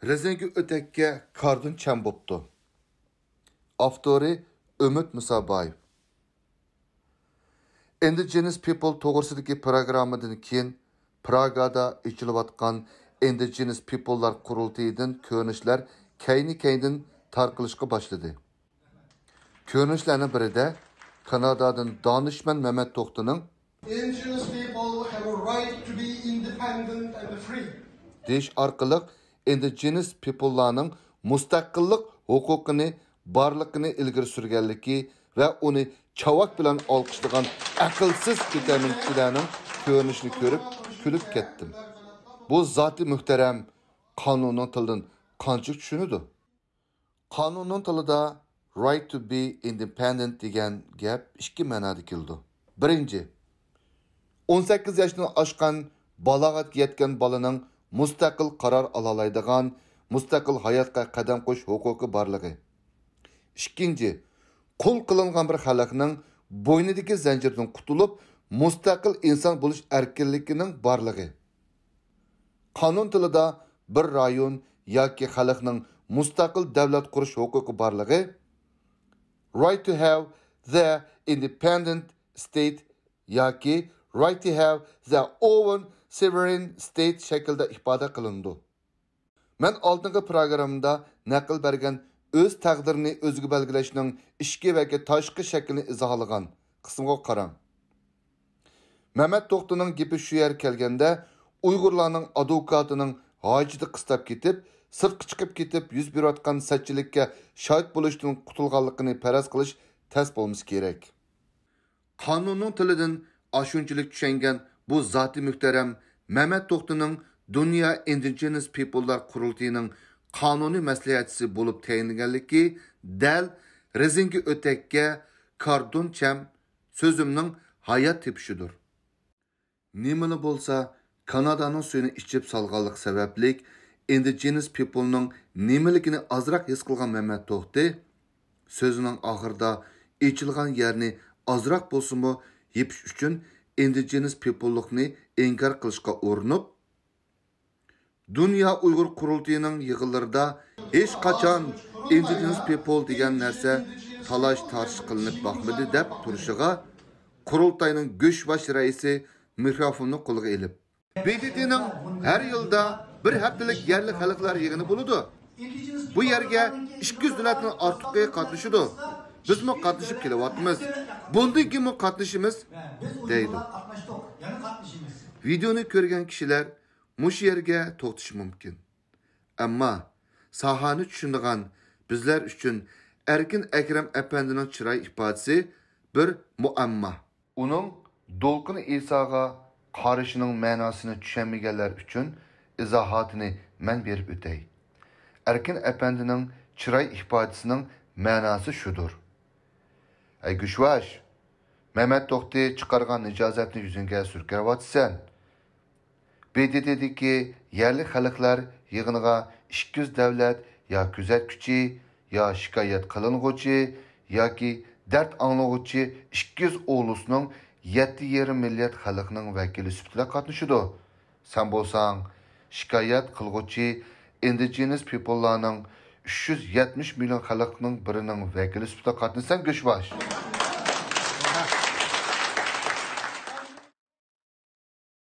Rezengi ötekке kardın çəm boptu. Avtori Ümit Musabayev. Indigenous People toğırsidagi programmadan keyin Pragada içilivatqan Indigenous People'lar qurultayıdan ko'rinishlar kayni-kayndan tarqalishga boshladi. Ko'rinishlarning birida Kanadadan donishmand Mehmet To'xtining Indigenous people have a right to be independent and free. deyish orqali Indigenous People'larning mustaqillik huquqini barligini ilgari surganligi va uni chavak bilan olqishlagan aqlsiz ketamchilarning ko'rinishini ko'rib kulib ketdim. Bu zoti muhtaram qonunning tilidan qancha tushunadi? Qonunning tilida right to be independent degan gap ikki ma'noda keldi. Birinchi, 18 yoshdan oshgan balog'atga yetgan bolaning mustaqil qaror ola oladigan, mustaqil hayotga qadam qo'yish huquqi borligi. Ikkinchi, qul qilingan bir xalqning bo'ynidagi zanjirdan qutulib, mustaqil inson bo'lish erkinligining borligi. Qonun tilida bir rayon yoki xalqning mustaqil davlat qurish huquqi borligi, right to have the independent state yoki right to have their own sovereign state shaklda ifoda qilindi. Men oldingi programmada naql bergan o'z taqdirini o'ziga belgilashning ishki va tashqi shaklini izohlagan qismga qarang. Mehmet To'xtining gapi shu yer kelganda Uyg'urlarning advokatining hojiti qistab ketib, sirtqa chiqib ketib yuz berayotgan satchilikka shohid bo'lishdan qutulganligini faraz qilish tas bo'lmasi kerak. Qonunning tilidan ashunchalik tushungan bu zoti muhtaram Mehmet To'xtining Dünya Indigenous People'lar qurultayining qonuniy maslahatchisi bo'lib tayinlanganligi dal rezingi o'takka kardon cham so'zimning hayot tepişidir. Nimani bo'lsa Kanadaning suyini ichib salganlik sabablik Indigenous People'ning nimaligini azroq his qilgan Mehmet To'xti so'zining oxirida ichilgan yerni azroq bo'lsa-mu yepish uchun Indigenous People'likni inkor qilishga urinib, Dünya Uyg'ur qurultayining yig'inlarida hech qachon Indigenous People degan narsa talash tartış qilinib boqmadi deb turishiga qurultayning go'shbash raisi mikrofonni qo'lga ilib, BDT'ning her yılda bir haftalik yerli xalqlar yig'ini bo'ladi. Bu yerga 200 davlatning ortiqi qatnashadi. Biz mi qatnashib kelyapmiz? Bundan keyin qatnashimiz deydi. Videoni ko'rgan kishilar mush yerga to'xtishi mumkin. Ammo sahani tushunadigan bizlar uchun Erkin Akram apandining chiroy ifodasi bir muammo. Uning Dolqin Isoga qarashining ma'nosini tushunmaganlar uchun izohatini men berib o'tay. Erkin apandining chiroy ifodasining ma'nosi shudur. Ey Gushvash, Mehmet To'xti chiqargan ijozatni yuzingga surkaryapsan. BDT'dagi yerli xalqlar yig'iniga 200 davlat yo kuzatuvchi yo shikoyat qilinguvchi yoki dard anglag'uvchi 200 olusning 7,5 milliard xalqning vakili sifatida qatnashadi. Sen bo'lsang shikoyat qilguvchi Indigenous People'larning 370 million xalqning birining vakili sifatida qatnashsan Gushvash.